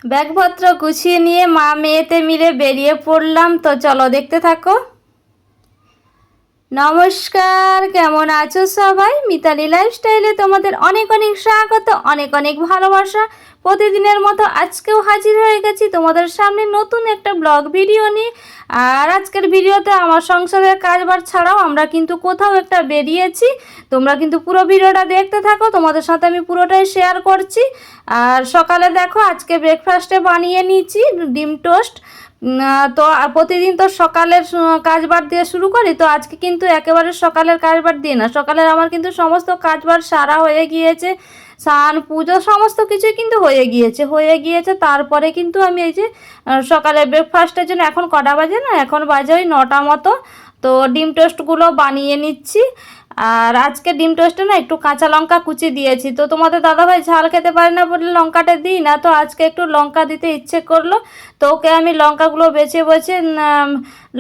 ব্যাগপত্র গুছিয়ে নিয়ে মা মেয়েতে মিলে বেরিয়ে পড়লাম। তো চলো দেখতে থাকো। নমস্কার, কেমন আছো সবাই? মিতালি লাইফস্টাইলে তোমাদের অনেক অনেক স্বাগত, অনেক অনেক ভালোবাসা। প্রতিদিনের মতো আজকেও হাজির হয়ে গেছি তোমাদের সামনে নতুন একটা ব্লগ ভিডিও নিয়ে। আর আজকের ভিডিওতে আমার সংসারের কাজবাজ ছাড়াও আমরা কিন্তু কোথাও একটা বেরিয়েছি। তোমরা কিন্তু পুরো ভিডিওটা দেখতে থাকো, তোমাদের সাথে আমি পুরোটাই শেয়ার করছি। আর সকালে দেখো আজকে ব্রেকফাস্টে বানিয়ে নিয়েছি ডিম টোস্ট। তো প্রতিদিন তো সকালের কাজবার দিয়ে শুরু করি, তো আজকে কিন্তু একেবারে সকালের কাজবার দিয়ে না, সকালের আমার কিন্তু সমস্ত কাজবার সারা হয়ে গিয়েছে। স্নান পুজো সমস্ত কিছুই কিন্তু হয়ে গিয়েছে। তারপরে কিন্তু আমি এই যে সকালে ব্রেকফাস্টের জন্য এখন কটা বাজে না, এখন বাজে ওই 9টা মতো। তো ডিম টোস্টগুলো বানিয়ে নিচ্ছি। আর আজকে ডিম টোস্টে না একটু কাঁচা লঙ্কা কুচি দিয়েছি, তো তোমাদের দাদাভাই ঝাল খেতে পারে না বলে লঙ্কাটা দিই না, তো আজকে একটু লঙ্কা দিতে ইচ্ছে করলো। তো ওকে আমি লঙ্কাগুলো বেছে বেছে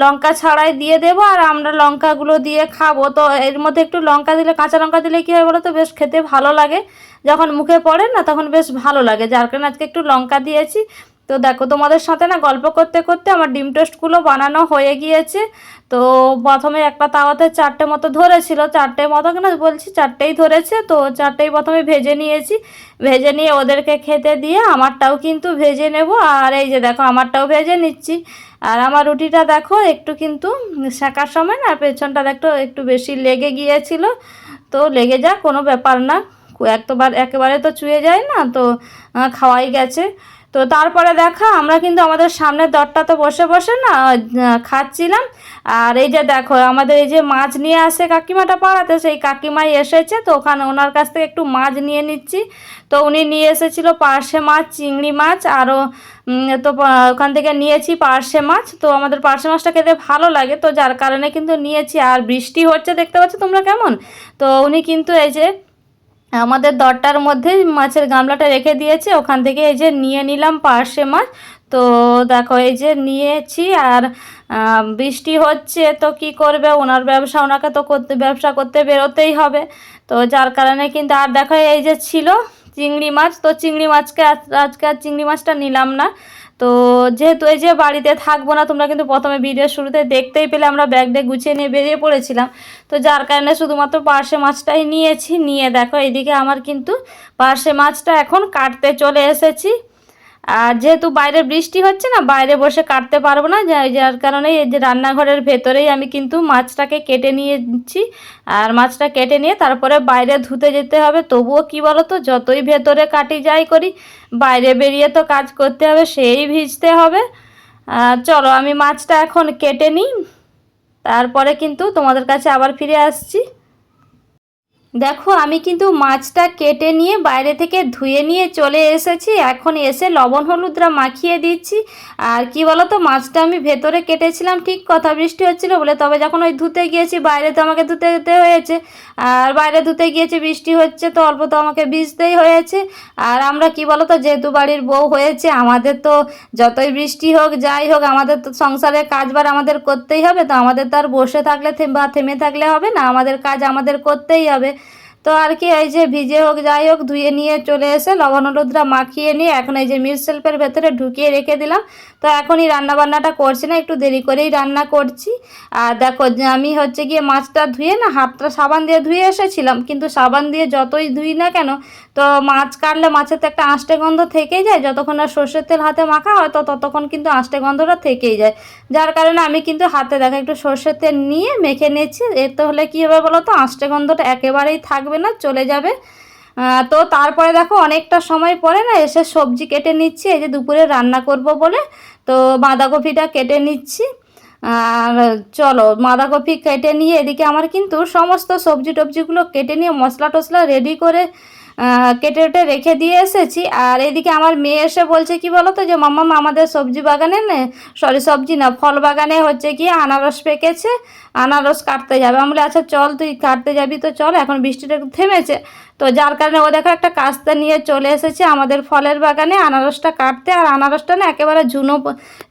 লঙ্কা ছাড়াই দিয়ে দেবো, আর আমরা লঙ্কাগুলো দিয়ে খাবো। তো এর মধ্যে একটু লঙ্কা দিলে, কাঁচা লঙ্কা দিলে কী হয় বলো তো, বেশ খেতে ভালো লাগে। যখন মুখে পড়ে না তখন বেশ ভালো লাগে, যার কারণে আজকে একটু লঙ্কা দিয়েছি। তো দেখো তোমাদের সাথে না গল্প করতে করতে আমার ডিম টোস্টগুলো বানানো হয়ে গিয়েছে। তো প্রথমে একটা তাওয়াতে 4টে মতো ধরেছিল, 4টে মতো কিনা বলছি 4টেই ধরেছে। তো 4টেই প্রথমে ভেজে নিয়েছি, ভেজে নিয়ে ওদেরকে খেতে দিয়ে আমারটাও কিন্তু ভেজে নেব। আর এই যে দেখো আমারটাও ভেজে নিচ্ছি। আর আমার রুটিটা দেখো একটু কিন্তু সেকার সময় না পেছনটা দেখো একটু বেশি লেগে গিয়েছিল। তো লেগে যাক, কোনো ব্যাপার না, একেবারে তো চুয়ে যায় না, তো খাওয়াই গেছে। তো তারপরে দেখা আমরা কিন্তু আমাদের সামনের দরটাতে বসে বসে না খাচ্ছিলাম। আর এই যে দেখো আমাদের এই যে মাছ নিয়ে আসে কাকিমাটা পাড়াতে, সেই কাকিমাই এসেছে, তো ওখানে ওনার কাছ থেকে একটু মাছ নিয়ে নিচ্ছি। তো উনি নিয়ে এসেছিলো পার্শে মাছ, চিংড়ি মাছ, আরও তো ওখান থেকে নিয়েছি পার্শে মাছ। তো আমাদের পার্শে মাছটা খেতে ভালো লাগে, তো যার কারণে কিন্তু নিয়েছি। আর বৃষ্টি হচ্ছে দেখতে পাচ্ছ তোমরা কেমন। তো উনি কিন্তু এই যে আমাদের দরটার মধ্যে মাছের গামলাটা রেখে দিয়েছে, ওখান থেকে এই যে নিয়ে নিলাম পার্শে মাছ। তো দেখো এই যে নিয়েছি। আর বৃষ্টি হচ্ছে তো কি করবে, ওনার ব্যবসা, ওনাকে তো ব্যবসা করতে বেরোতেই হবে। তো যার কারণে কিন্তু, আর দেখো এই যে ছিল চিংড়ি মাছ, তো চিংড়ি মাছকে আজকে আর চিংড়ি মাছটা নিলাম না। তো যেহেতু এই যে বাড়িতে থাকবো না, তোমরা কিন্তু প্রথমে ভিডিওর শুরুতে দেখতেই পেলে আমরা ব্যাগটা গুছিয়ে নিয়ে বেরিয়ে পড়েছিলাম। তো যার কারণে শুধুমাত্র পার্শে মাছটাই নিয়েছি। নিয়ে দেখো এদিকে আমার কিন্তু পার্শে মাছটা এখন কাটতে চলে এসেছি। আর যেহেতু বাইরে বৃষ্টি হচ্ছে না, বাইরে বসে কাটতে পারবো না, যার কারণে এই যে রান্নাঘরের ভেতরেই আমি কিন্তু মাছটাকে কেটে নিয়েছি। আর মাছটা কেটে নিয়ে তারপরে বাইরে ধুতে যেতে হবে। তবুও কি বলো তো, যতই ভেতরে কাটি যাই করি, বাইরে বেরিয়ে তো কাজ করতে হবে, সেই ভিজতে হবে। চলো আমি মাছটা এখন কেটে নিই, তারপরে কিন্তু তোমাদের কাছে আবার ফিরে আসছি। দেখো আমি কিন্তু মাছটা কেটে নিয়ে বাইরে থেকে ধুয়ে নিয়ে চলে এসেছি, এখন এসে লবণ হলুদটা মাখিয়ে দিচ্ছি। আর কি বলো তো, মাছটা আমি ভেতরে কেটেছিলাম ঠিক কথা, বৃষ্টি হচ্ছিলো বলে, তবে যখন ওই ধুতে গিয়েছি বাইরে তো আমাকে ধুতে যেতে হয়েছে। আর বাইরে ধুতে গিয়েছি বৃষ্টি হচ্ছে, তো অল্প তো আমাকে ভিজতেই হয়েছে। আর আমরা কি বলো তো, যেহেতু বাড়ির বউ হয়েছে, আমাদের তো যতই বৃষ্টি হোক যাই হোক, আমাদের তো সংসারের কাজবার আমাদের করতেই হবে। তো আমাদের তো আর বসে থাকলে বা থেমে থাকলে হবে না, আমাদের কাজ আমাদের করতেই হবে। তো আর কি, এই যে ভিজে হোক যাই হোক ধুয়ে নিয়ে চলে এসে লবণ হলুদটা মাখিয়ে নিয়ে এখন এই যে মিট শেল্ফের ভেতরে ঢুকিয়ে রেখে দিলাম। তো এখনই রান্নাবান্নাটা করছি না, একটু দেরি করেই রান্না করছি। আর দেখো আমি হচ্ছে গিয়ে মাছটা ধুয়ে না হাতটা সাবান দিয়ে ধুয়ে এসেছিলাম, কিন্তু সাবান দিয়ে যতই ধুই না কেন, তো মাছ কাটলে মাছের তো একটা আঁশটে গন্ধ থেকেই যায়, যতক্ষণ না সর্ষের তেল হাতে মাখা হয় তো ততক্ষণ কিন্তু আঁশটে গন্ধটা থেকেই যায়। যার কারণে আমি কিন্তু হাতে দেখা একটু সর্ষের তেল নিয়ে মেখে নিচ্ছি। এতে হলে কী হবে বলো তো, আঁশটে গন্ধটা একেবারেই থাকবে না, চলে যাবে। তো তারপরে দেখো অনেকটা সময় পরে না এসে সবজি কেটে নিচ্ছি, এই যে দুপুরে রান্না করব বলে। তো বাঁধাকপিটা কেটে নিচ্ছি। আর চলো বাঁধাকপি কেটে নিয়ে এদিকে আমার কিন্তু সমস্ত সবজি টবজিগুলো কেটে নিয়ে মশলা টশলা রেডি করে কেটে কেটে রেখে দিয়ে এসেছি। আর এদিকে আমার মেয়ে এসে বলছে কি বলো তো, যে মাম্মা আমাদের সবজি বাগানে সবজি না ফল বাগানে হচ্ছে কি আনারস পেকেছে, আনারস কাটতে যাবে। আমি বলি আচ্ছা চল, তুই কাটতে যাবি তো চল, এখন বৃষ্টিটা একটু থেমেছে। তো যার কারণে ও দেখো একটা কাস্তে নিয়ে চলে এসেছে আমাদের ফলের বাগানে আনারসটা কাটতে। আর আনারসটা না একেবারে ঝুনো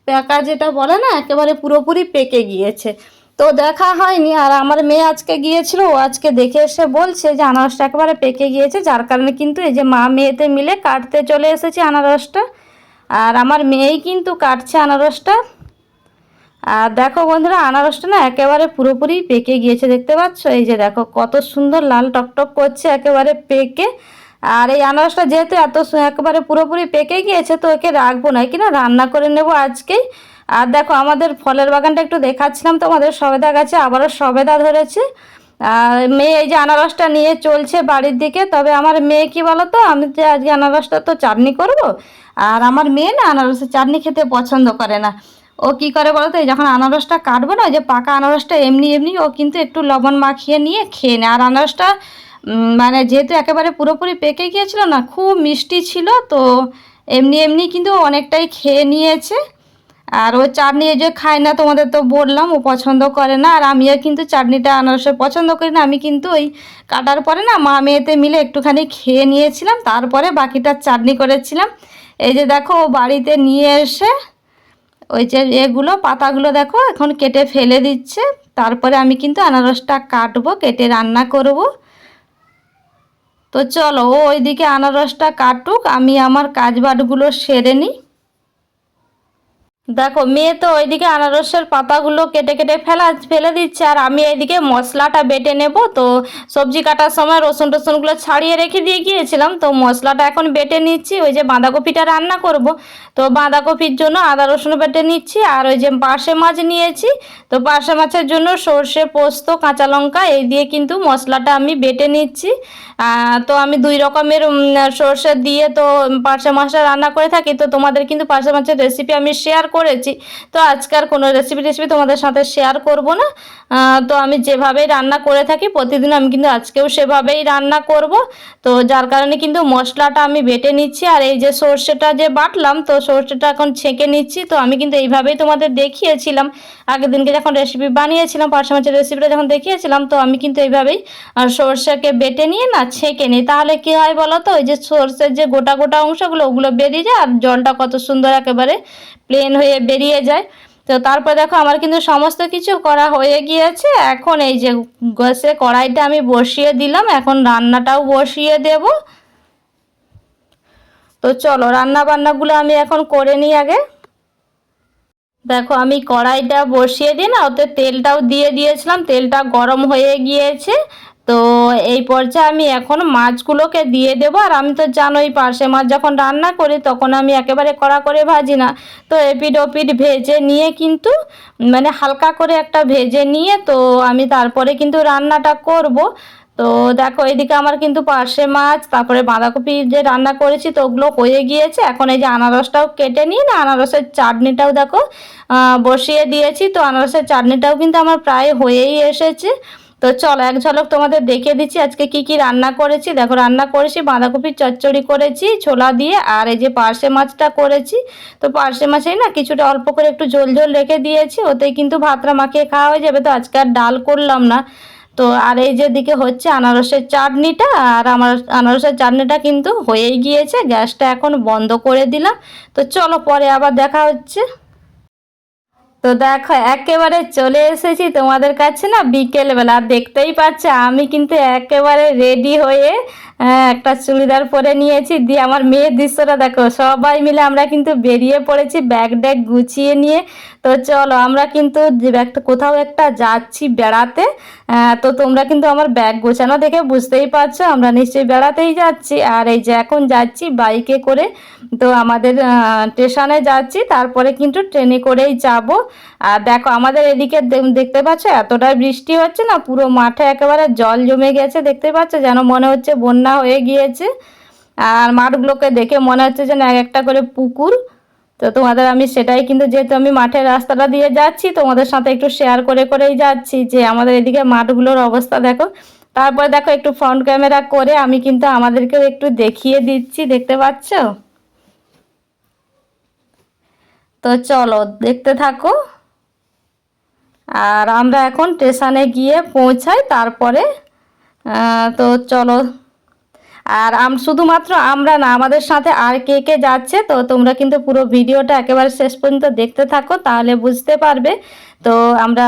পেকা যেটা বলে না, একেবারে পুরোপুরি পেকে গিয়েছে। তো দেখা হয়নি। আর আমার মেয়ে আজকে গিয়েছিল, ও আজকে দেখে এসে বলছে যে আনারসটা একেবারে পেকে গিয়েছে, যার কারণে কিন্তু এই যে মা মেয়েতে মিলে কাটতে চলে এসেছি আনারসটা। আর আমার মেয়েই কিন্তু কাটছে আনারসটা। আর দেখো বন্ধুরা, আনারসটা না একেবারে পুরোপুরি পেকে গিয়েছে, দেখতে পাচ্ছ? এই যে দেখো কত সুন্দর লাল টকটক করছে, একেবারে পেকে। আর এই আনারসটা যেহেতু একেবারে পুরোপুরি পেকে গিয়েছে, তো একে রাখবো না, কিনা রান্না করে নেব আজকেই। আর দেখো আমাদের ফলের বাগানটা একটু দেখাচ্ছিলাম তোমাদের, সবেদা গাছে আবারও সবেদা ধরেছে। আর মেয়ে এই যে আনারসটা নিয়ে চলছে বাড়ির দিকে। তবে আমার মেয়ে কি বলো তো, আমি যে আজকে আনারসটা তো চাটনি করব, আর আমার মেয়ে না আনারসের চাটনি খেতে পছন্দ করে না। ও কি করে বলো তো, এই যখন আনারসটা কাটবে না, ওই যে পাকা আনারসটা এমনি এমনি ও কিন্তু একটু লবণ মাখিয়ে নিয়ে খেয়ে নেয়। আর আনারসটা মানে যেহেতু একেবারে পুরোপুরি পেকে গিয়েছিল না, খুব মিষ্টি ছিল, তো এমনি এমনি কিন্তু অনেকটাই খেয়ে নিয়েছে। আর ও চাটনি এই যে খায় না, তোমাদের তো বললাম, ও পছন্দ করে না। আর আমিও কিন্তু চাটনিটা আনারসের পছন্দ করি না। আমি কিন্তু ওই কাটার পরে না মা মেয়েতে মিলে একটুখানি খেয়ে নিয়েছিলাম, তারপরে বাকিটা চাটনি করেছিলাম। এই যে দেখো ও বাড়িতে নিয়ে এসে ওই যে এগুলো পাতাগুলো দেখো এখন কেটে ফেলে দিচ্ছে। তারপরে আমি কিন্তু আনারসটা কাটবো, কেটে রান্না করব। তো চলো ও ওইদিকে আনারসটা কাটুক, আমি আমার কাজবাজগুলো সেরে নিই। দেখো মেয়ে তো ওইদিকে আনারসের পাতাগুলো কেটে কেটে ফেলে দিচ্ছে, আর আমি এইদিকে মশলাটা বেটে নেব। তো সবজি কাটার সময় রসুন টসুনগুলো ছাড়িয়ে রেখে দিয়ে গিয়েছিলাম, তো মশলাটা এখন বেটে নিচ্ছি। ওই যে বাঁধাকপিটা রান্না করব, তো বাঁধাকপির জন্য আদা রসুন বেটে নিচ্ছি। আর ওই যে পার্শে মাছ নিয়েছি, তো পার্শে মাছের জন্য সর্ষে, পোস্ত, কাঁচা লঙ্কা এই দিয়ে কিন্তু মশলাটা আমি বেটে নিচ্ছি। তো আমি 2 রকমের সর্ষে দিয়ে তো পার্শে মাছটা রান্না করে থাকি। তো তোমাদের কিন্তু পার্শে মাছের রেসিপি আমি শেয়ার করেছি, তো আজকাল কোনো রেসিপি তোমাদের সাথে শেয়ার করব না। তো আমি যেভাবেই রান্না করে থাকি প্রতিদিন, আমি কিন্তু আজকেও সেভাবেই রান্না করব। তো যার কারণে কিন্তু মশলাটা আমি বেটে নিচ্ছি। আর এই যে সর্ষেটা যে বাটলাম, তো সর্ষেটা এখন ছেঁকে নিচ্ছি। তো আমি কিন্তু এইভাবেই তোমাদের দেখিয়েছিলাম আগের দিনকে যখন রেসিপি বানিয়েছিলাম, পার্শে মাছের রেসিপিটা যখন দেখিয়েছিলাম, তো আমি কিন্তু এইভাবেই সর্ষেকে বেটে নিয়ে না ছেঁকে নিই। তাহলে কি হয় বলো তো, ওই যে সর্ষের যে গোটা গোটা অংশগুলো ওগুলো বেরিয়ে যায়, আর জলটা কত সুন্দর একেবারে প্লেন হয়ে বেরিয়ে যায়। তো তারপর দেখো আমার কিন্তু সমস্ত কিছু করা হয়ে গিয়েছে। এখন এই যে গ্যাসে কড়াইটা আমি বসিয়ে দিলাম, এখন রান্নাটাও বসিয়ে দেব। তো চলো রান্না বান্নাগুলো আমি এখন করে নিই আগে। দেখো আমি কড়াইটা বসিয়ে দিই না, ওতে তেলটাও দিয়ে দিয়েছিলাম, তেলটা গরম হয়ে গিয়েছে। তো এই পর্যায়ে আমি এখন মাছগুলোকে দিয়ে দেবো। আর আমি তো জানোই পার্শে মাছ যখন রান্না করি তখন আমি একেবারে কড়া করে ভাজি না, তো এপিট ওপিট ভেজে নিয়ে কিন্তু মানে হালকা করে একটা ভেজে নিয়ে তো আমি তারপরে কিন্তু রান্নাটা করব। তো দেখো এদিকে আমার কিন্তু পার্শে মাছ তারপরে বাঁধাকপি যে রান্না করেছি তো ওগুলো হয়ে গিয়েছে। এখন এই যে আনারসটাও কেটে নিয়ে না আনারসের চাটনিটাও দেখো বসিয়ে দিয়েছি। তো আনারসের চাটনিটাও কিন্তু আমার প্রায় হয়েই এসেছে। তো চলো এক ঝলক তোমাদের দেখিয়ে দিচ্ছি আজকে কি কি রান্না করেছি। দেখো রান্না করেছি বাঁধাকপির চচ্চড়ি করেছি ছোলা দিয়ে, আর এই যে পার্শে মাছটা করেছি। তো পার্শে মাছেই না কিছুটা অল্প করে একটু ঝোল ঝোল রেখে দিয়েছি, ওতেই কিন্তু ভাতটা মাখিয়ে খাওয়া হয়ে যাবে। তো আজকে আর ডাল করলাম না। তো আর এই যে দিকে হচ্ছে আনারসের চাটনিটা, আর আমার আনারসের চাটনিটা কিন্তু হয়েই গিয়েছে, গ্যাসটা এখন বন্ধ করে দিলাম। তো চলো পরে আবার দেখা হচ্ছে। তো দেখো একেবারে চলে এসেছি তোমাদের কাছে না বিকেলবেলা, দেখতেই পাচ্ছ আমি কিন্তু একেবারে রেডি হয়ে একটা চুড়িদার পরে নিয়েছি, দিয়ে আমার মেয়ের দৃশ্যটা দেখো, সবাই মিলে আমরা কিন্তু বেরিয়ে পড়েছি ব্যাগ ট্যাগ গুছিয়ে নিয়ে। তো চলো আমরা কিন্তু একটা কোথাও একটা যাচ্ছি বেড়াতে। তো তোমরা কিন্তু আমার ব্যাগ গোছানো দেখে বুঝতেই পারছো আমরা নিশ্চয়ই বেড়াতেই যাচ্ছি। আর এই যে এখন যাচ্ছি বাইকে করে, তো আমাদের স্টেশনে যাচ্ছি, তারপরে কিন্তু ট্রেনে করেই যাব। আর দেখো আমাদের এদিকে দেখতে পাচ্ছ এতটাই বৃষ্টি হচ্ছে না, পুরো মাঠে একেবারে জল জমে গেছে, দেখতে পাচ্ছ যেন মনে হচ্ছে বন্যা হয়ে গিয়েছে। আর মাঠগুলোকে দেখে মনে হচ্ছে যেন এক একটা করে পুকুর। তো তোমাদের আমি সেটাই কিন্তু, যেহেতু আমি মাঠের রাস্তাটা দিয়ে যাচ্ছি তোমাদের সাথে একটু শেয়ার করে করেই যাচ্ছি যে আমাদের এদিকে মাঠগুলোর অবস্থা দেখো। তারপরে দেখো একটু ফ্রন্ট ক্যামেরা করে আমি কিন্তু আমাদেরকেও একটু দেখিয়ে দিচ্ছি, দেখতে পাচ্ছ। তো চলো দেখতে থাকো। আর আমরা এখন স্টেশনে গিয়ে পৌঁছাই তারপরে। তো চলো। আর শুধুমাত্র আমরা না, আমাদের সাথে আর কে কে যাচ্ছে তো তোমরা কিন্তু পুরো ভিডিওটা একেবারে শেষ পর্যন্ত দেখতে থাকো, তাহলে বুঝতে পারবে। তো আমরা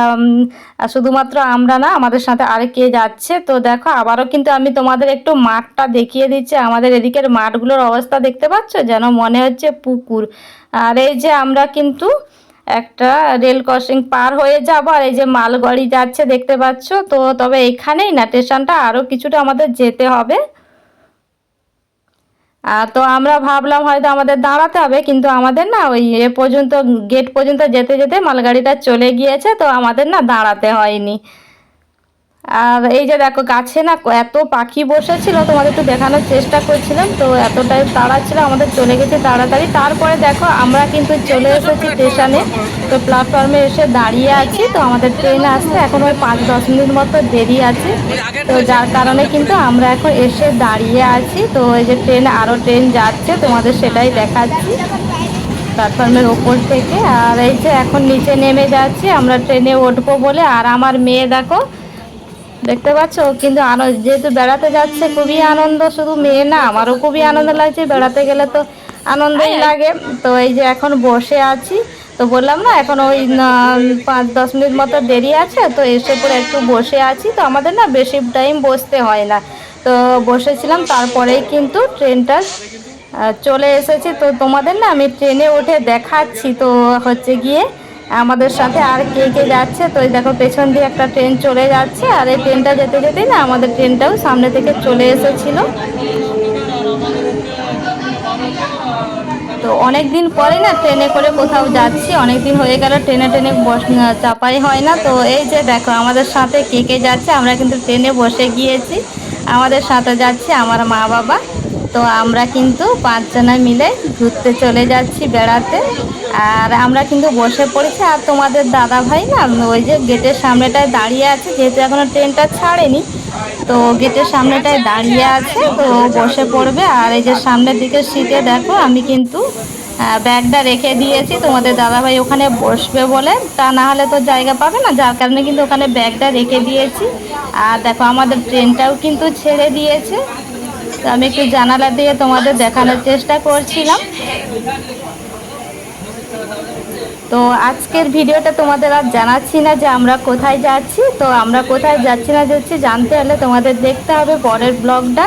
শুধুমাত্র আমরা না, আমাদের সাথে আর কে যাচ্ছে। তো দেখো আবারও কিন্তু আমি তোমাদের একটু মাঠটা দেখিয়ে দিচ্ছি। আমাদের এদিকের মাঠগুলোর অবস্থা দেখতে পাচ্ছ, যেন মনে হচ্ছে পুকুর। আর এই যে আমরা কিন্তু একটা রেল ক্রসিং পার হয়ে যাব, আর এই যে মালগাড়ি যাচ্ছে দেখতে পাচ্ছ। তো তবে এখানেই না, স্টেশনটা আরও কিছুটা আমাদের যেতে হবে। তো আমরা ভাবলাম হয়তো আমাদের দাঁড়াতে হবে, কিন্তু আমাদের না ওই পর্যন্ত, গেট পর্যন্ত যেতে যেতে মালগাড়িটা চলে গিয়েছে, তো আমাদের না দাঁড়াতে হয়নি। আর এই যে দেখো গাছে না এত পাখি বসেছিল, তোমাদের একটু দেখানোর চেষ্টা করছিলাম। তো এতটাই তাড়া ছিল, আমাদের চলে গেছে তাড়াতাড়ি। তারপরে দেখো আমরা কিন্তু চলে এসেছি স্টেশনে। তো প্ল্যাটফর্মে এসে দাঁড়িয়ে আছি। তো আমাদের ট্রেন আসতে এখন ওই 5-10 মিনিট মতো দেরি আছে। তো যার কারণে কিন্তু আমরা এখন এসে দাঁড়িয়ে আছি। তো এই যে আরও ট্রেন যাচ্ছে, তোমাদের সেটাই দেখাচ্ছি প্ল্যাটফর্মের ওপর থেকে। আর এই যে এখন নিচে নেমে যাচ্ছি আমরা ট্রেনে উঠবো বলে। আর আমার মেয়ে দেখো, দেখতে পাচ্ছ, কিন্তু যেহেতু বেড়াতে যাচ্ছে খুবই আনন্দ। শুধু মেয়ে না, আমারও খুবই আনন্দ লাগছে, বেড়াতে গেলে তো আনন্দই লাগে। তো এই যে এখন বসে আছি। তো বললাম না এখন ওই 5-10 মিনিট মতো দেরি আছে, তো এসে পরে একটু বসে আছি। তো আমাদের না বেশি টাইম বসতে হয় না, তো বসেছিলাম। তারপরেই কিন্তু ট্রেনটা চলে এসেছে। তো তোমাদের না আমি ট্রেনে উঠে দেখাচ্ছি। তো হচ্ছে গিয়ে আমাদের সাথে আর কে কে যাচ্ছে। তো এই দেখো পেছন দিয়ে একটা ট্রেন চলে যাচ্ছে, আর এই ট্রেনটা যেতে যেতেই না আমাদের ট্রেনটাও সামনে থেকে চলে এসেছিল। তো অনেক দিন পরে না ট্রেনে করে কোথাও যাচ্ছি, অনেক দিন হয়ে গেল ট্রেনে চাপাই হয় না। তো এই যে দেখো আমাদের সাথে কে কে যাচ্ছে, আমরা কিন্তু ট্রেনে বসে গিয়েছি। আমাদের সাথে যাচ্ছে আমার মা বাবা। তো আমরা কিন্তু 5 জনা মিলে ঘুরতে চলে যাচ্ছি, বেড়াতে। আর আমরা কিন্তু বসে পড়েছি। আর তোমাদের দাদা ভাই না ওই যে গেটের সামনেটায় দাঁড়িয়ে আছে, যেহেতু এখনো ট্রেনটা ছাড়েনি, তো গেটের সামনেটায় দাঁড়িয়ে আছে। তো বসে পড়বে। আর এই যে সামনের দিকের সিটে দেখো আমি কিন্তু ব্যাগটা রেখে দিয়েছি, তোমাদের দাদাভাই ওখানে বসবে বলে, তা না হলে তো জায়গা পাবে না, যার কারণে কিন্তু ওখানে ব্যাগটা রেখে দিয়েছি। আর দেখো আমাদের ট্রেনটাও কিন্তু ছেড়ে দিয়েছে। তো আমি একটু জানালা দিয়ে তোমাদের দেখানোর চেষ্টা করছিলাম। তো আজকের ভিডিওটা তোমাদের আর জানাচ্ছি না যে আমরা কোথায় যাচ্ছি। তো আমরা কোথায় যাচ্ছি না যাচ্ছি জানতে হলে তোমাদের দেখতে হবে পরের ব্লগটা।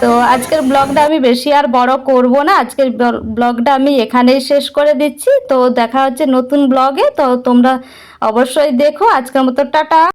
তো আজকের ব্লগটা আমি বেশি আর বড় করব না, আজকের ব্লগটা আমি এখানেই শেষ করে দিচ্ছি। তো দেখা হচ্ছে নতুন ব্লগে। তো তোমরা অবশ্যই দেখো। আজকের মতো টাটা।